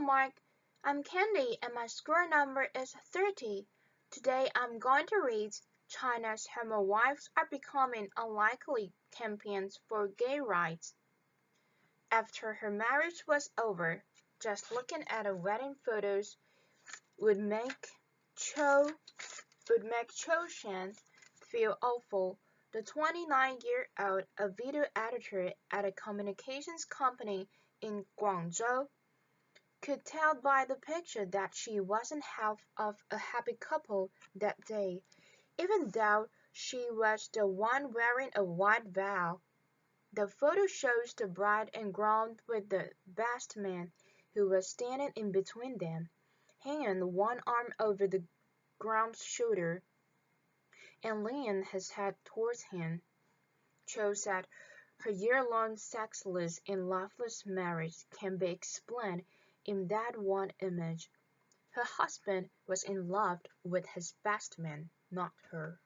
Mark. I'm Candy and my score number is 30. Today I'm going to read China's homowives are becoming unlikely champions for gay rights. After her marriage was over, just looking at her wedding photos would make Cho Shan feel awful. The 29-year-old, a video editor at a communications company in Guangzhou, could tell by the picture that she wasn't half of a happy couple that day, even though she was the one wearing a white veil. The photo shows the bride and groom with the best man, who was standing in between them, hanging one arm over the groom's shoulder and leaning his head towards him. Cho said her year-long sexless and loveless marriage can be explained in that one image. Her husband was in love with his best man, not her.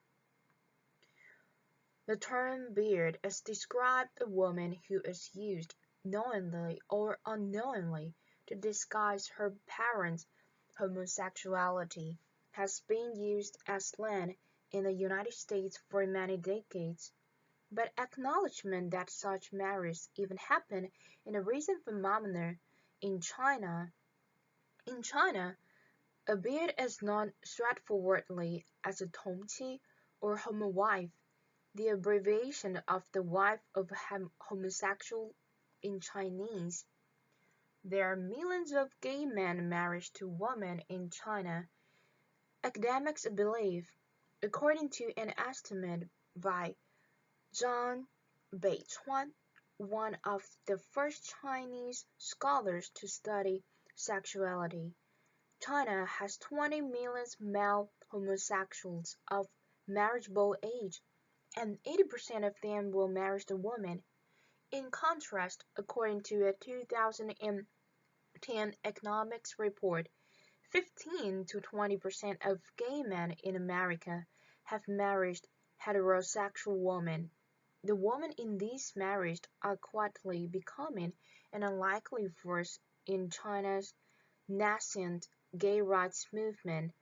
The term beard is described a woman who is used, knowingly or unknowingly, to disguise her parents' homosexuality, has been used as slang in the United States for many decades. But acknowledgement that such marriages even happen in a recent phenomenon in China. In China, a beard is known straightforwardly as a tongqi or homowife, the abbreviation of the wife of a homosexual in Chinese. There are millions of gay men married to women in China. Academics believe, according to an estimate by Zhang Beichuan, one of the first Chinese scholars to study sexuality, China has 20 million male homosexuals of marriageable age, and 80% of them will marry a woman. In contrast, according to a 2010 economics report, 15 to 20% of gay men in America have married heterosexual women. The women in these marriages are quietly becoming an unlikely force in China's nascent gay rights movement.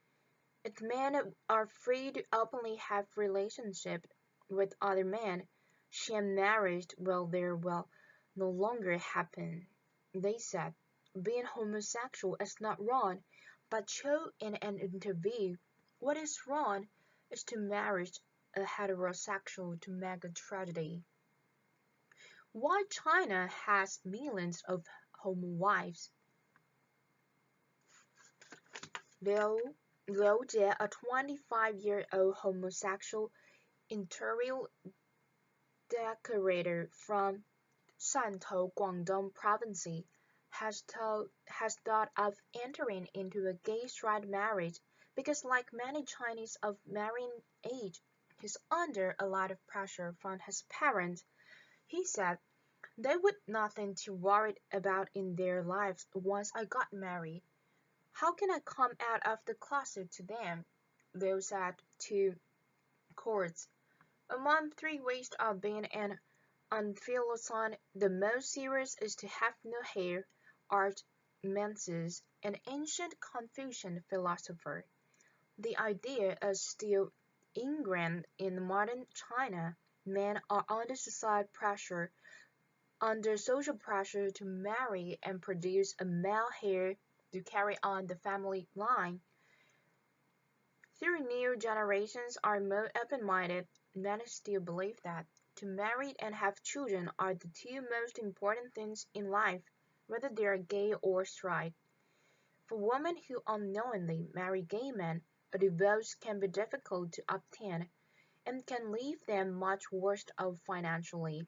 If men are free to openly have relationships with other men, sham marriage will no longer happen. They said, being homosexual is not wrong, but Cho in an interview, what is wrong is to marry a heterosexual to make a tragedy. Why China has millions of homowives? Liu Jie, a 25-year-old homosexual interior decorator from Shantou, Guangdong Province, has thought of entering into a gay straight marriage because, like many Chinese of marrying age, he's under a lot of pressure from his parents. He said, "They would nothing to worry about in their lives once I got married. How can I come out of the closet to them?" Liu said to courts. Among 3 ways of being an unphilosopher, the most serious is to have no hair, art Mencius, an ancient Confucian philosopher. The idea is still ingrained in modern China. Men are under social pressure to marry and produce a male heir to carry on the family line. Though new generations are more open-minded, many still believe that to marry and have children are the 2 most important things in life, whether they are gay or straight. For women who unknowingly marry gay men, a divorce can be difficult to obtain and can leave them much worse off financially.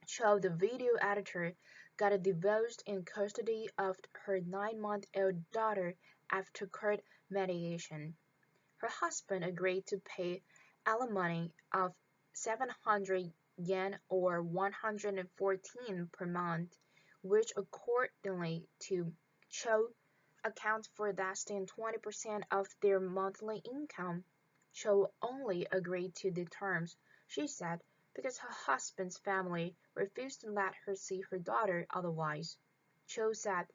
Cho, the video editor, got a divorce in custody of her 9-month-old daughter after court mediation. Her husband agreed to pay alimony of 700 yen or 114 per month, which accordingly to Cho accounts for less than 20% of their monthly income. Cho only agreed to the terms, she said, because her husband's family refused to let her see her daughter otherwise. Cho said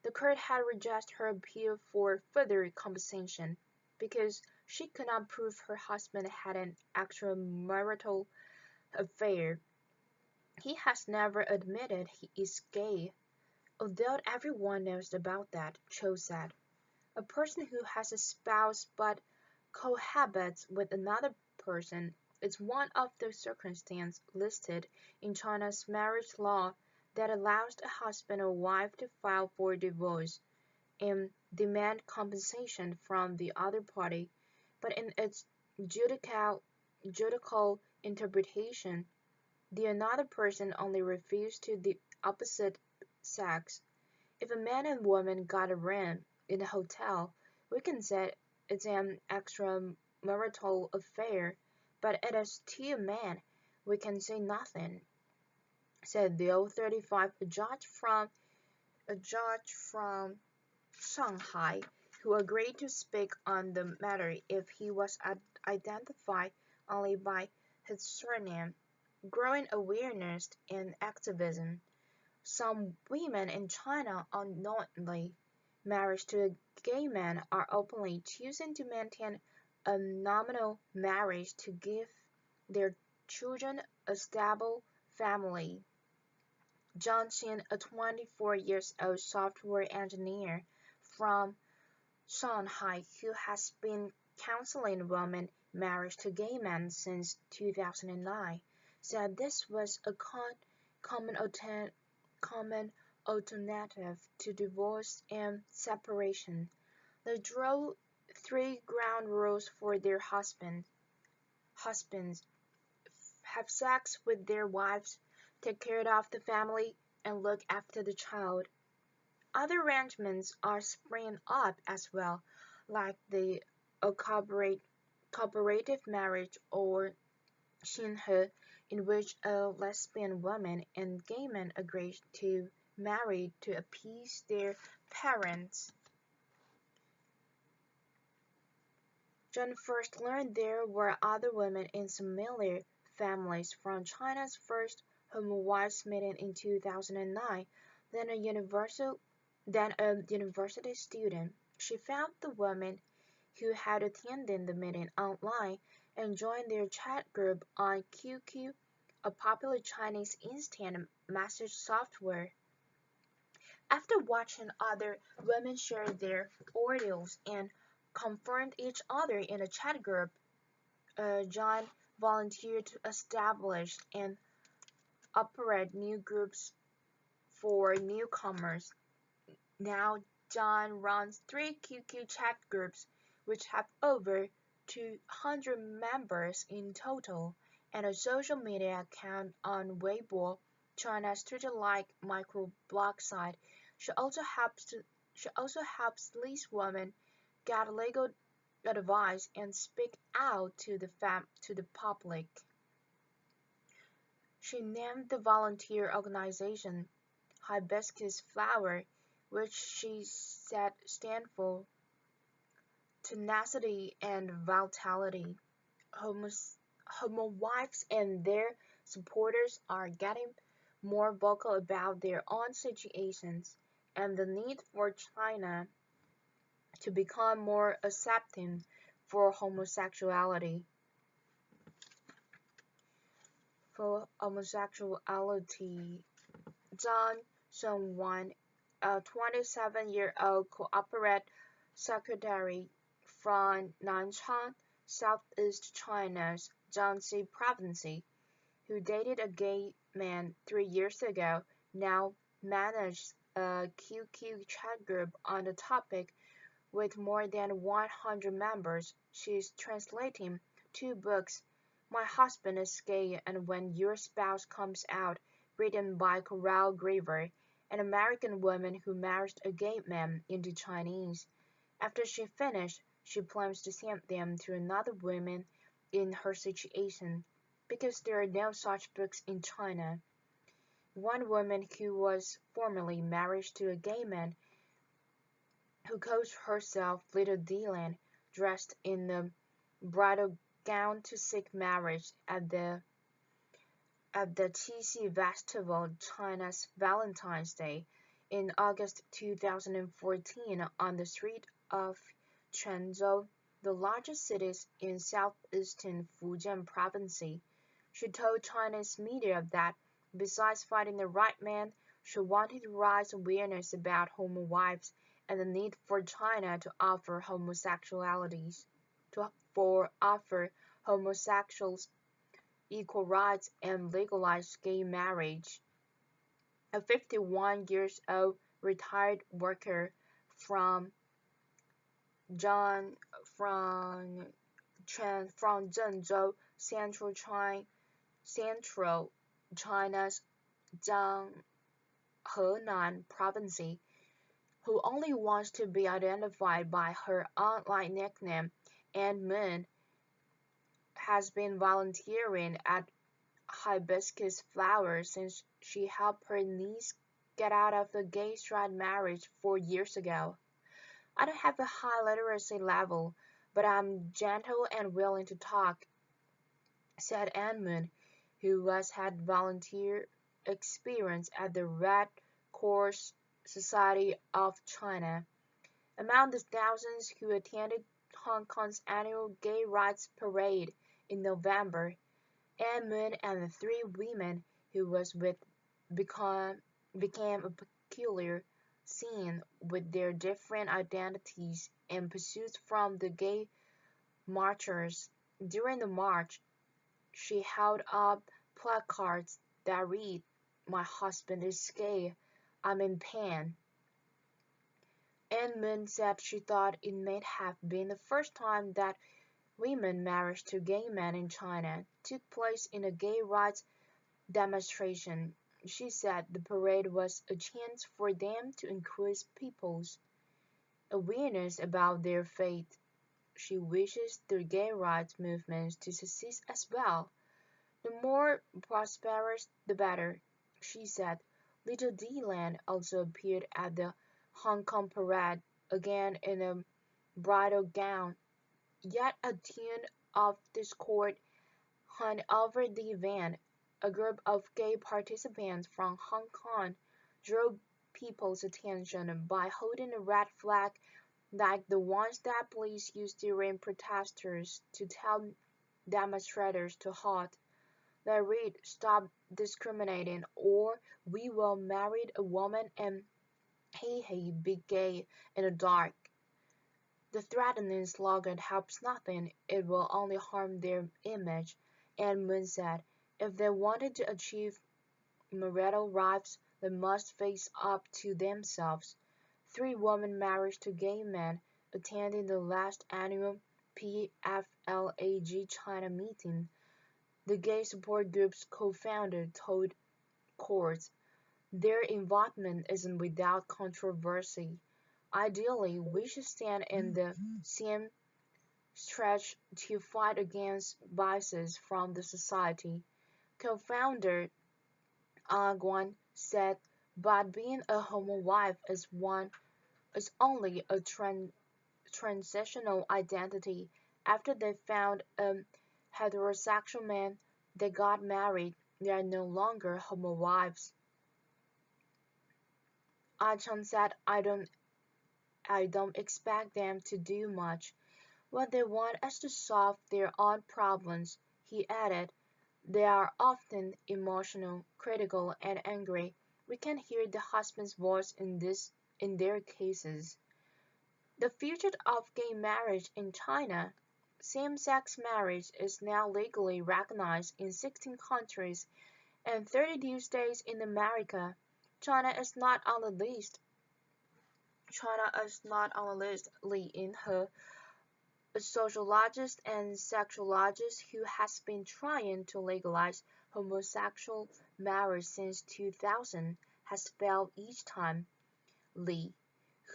The court had rejected her appeal for further compensation because she could not prove her husband had an extramarital affair. He has never admitted he is gay, although everyone knows about that, Cho said. A person who has a spouse but cohabits with another person is one of the circumstances listed in China's marriage law that allows a husband or wife to file for divorce and demand compensation from the other party, but in its judicial interpretation, the another person only refers to the opposite sex. If a man and woman got a room in a hotel, we can say it's an extramarital affair, but it is two men, we can say nothing, said the old 35, a judge from Shanghai, who agreed to speak on the matter if he was identified only by his surname. Growing awareness and activism. Some women in China unknowingly married to a gay man are openly choosing to maintain a nominal marriage to give their children a stable family. John Xin, a 24-year-old software engineer from Shanghai who has been counseling women married to gay men since 2009, said this was a common alternative to divorce and separation. They drew three ground rules for their husbands: have sex with their wives, take care of the family, and look after the child. Other arrangements are springing up as well, like the cooperative marriage or Xinhe, in which a lesbian woman and gay men agree to marry to appease their parents. John first learned there were other women in similar families from China's first homowives meeting in 2009, then a university student. She found the women who had attended the meeting online and joined their chat group on QQ, a popular Chinese instant message software. After watching other women share their ordeals and confront each other in a chat group, John volunteered to establish and operate new groups for newcomers. Now John runs 3 QQ chat groups, which have over 200 members in total, and a social media account on Weibo, China's Twitter-like microblog site. She also helps these women get legal advice and speak out to the public. She named the volunteer organization Hibiscus Flower, which she said stand for tenacity and vitality. Homowives and their supporters are getting more vocal about their own situations and the need for China to become more accepting for homosexuality. Zhang Shengwan, a 27-year-old cooperative secretary from Nanchang, southeast China's Jiangxi province, who dated a gay man 3 years ago, now manages a QQ chat group on the topic with more than 100 members. She is translating 2 books, My Husband is Gay and When Your Spouse Comes Out, written by Coral Graver, an American woman who married a gay man, into Chinese. After she finished, she plans to send them to another woman in her situation, because there are no such books in China. One woman who was formerly married to a gay man, who calls herself Little Dylan, dressed in a bridal gown to seek marriage at the Qixi Festival, China's Valentine's Day, in August 2014 on the street of Quanzhou, the largest city in southeastern Fujian province. She told Chinese media that, besides finding the right man, she wanted to raise awareness about homowives and the need for China to offer homosexuals equal rights and legalize gay marriage. A 51 years old retired worker from Zhang from Zhengzhou, Central China's Henan province, who only wants to be identified by her online nickname and Moon, has been volunteering at hibiscus flowers since she helped her niece get out of a gay straight marriage 4 years ago. I don't have a high literacy level, but I'm gentle and willing to talk, said Moon, who had volunteer experience at the Red Cross Society of China. Among the thousands who attended Hong Kong's annual Gay Rights Parade in November, Moon and the three women he was with became a peculiar scene with their different identities and pursuits from the gay marchers. During the march, she held up placards that read, "My husband is gay. I'm in pain." Anne Moon said she thought it may have been the first time that women marriage to gay men in China took place in a gay rights demonstration. She said the parade was a chance for them to increase people's awareness about their faith. She wishes the gay rights movement to succeed as well. The more prosperous, the better, she said. Little Dylan also appeared at the Hong Kong parade, again in a bridal gown. Yet a tune of discord hung over the event. A group of gay participants from Hong Kong drew people's attention by holding a red flag like the ones that police used during protesters to tell demonstrators to halt. They read, "Stop discriminating," or "We will marry a woman and he be gay in the dark." The threatening slogan helps nothing, it will only harm their image, and Moon said. If they wanted to achieve marital rights, they must face up to themselves. Three women married to gay men attending the last annual PFLAG China meeting. The gay support group's co-founder told courts, "Their involvement isn't without controversy. Ideally, we should stand in the same stretch to fight against biases from the society." Co-founder Guan said, "But being a homowife is only a transitional identity. After they found a heterosexual man, they got married. They are no longer homowives." Chang said, I don't expect them to do much. What they want is to solve their own problems." He added, "They are often emotional, critical, and angry. We can hear the husband's voice in their cases." The future of gay marriage in China. Same-sex marriage is now legally recognized in 16 countries and 32 states in America. China is not on the list. Li Yinhe, a sociologist and sexologist who has been trying to legalize homosexual marriage since 2000, has failed each time. Li,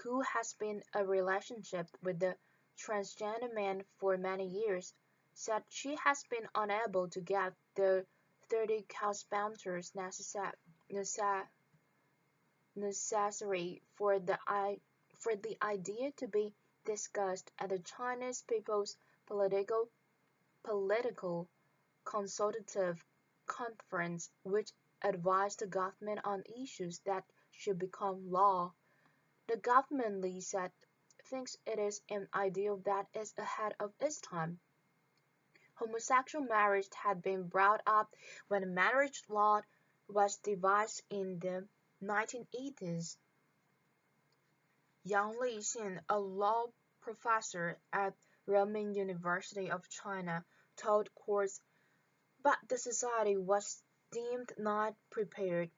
who has been in a relationship with a transgender man for many years, said she has been unable to get the 30 co-sponsors necessary for the idea to be discussed at the Chinese People's Political Consultative Conference, which advised the government on issues that should become law. The government, Lee said, thinks it is an ideal that is ahead of its time. Homosexual marriage had been brought up when the marriage law was devised in the 1980s. Yang Lixin, a law professor at Renmin University of China, told courts, but the society was deemed not prepared.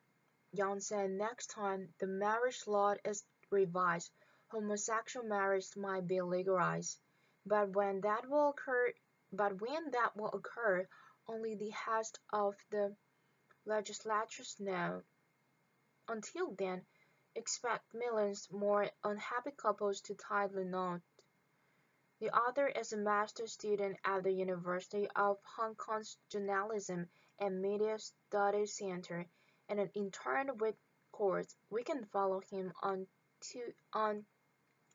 Yang said next time the marriage law is revised, homosexual marriage might be legalized. But when that will occur, only the heads of the legislatures know. Until then, expect millions more unhappy couples to tie the knot. The author is a master's student at the University of Hong Kong's Journalism and Media Studies Center and an intern with Quartz. We can follow him on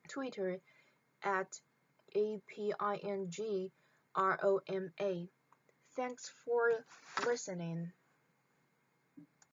Twitter at APINGROMA. Thanks for listening.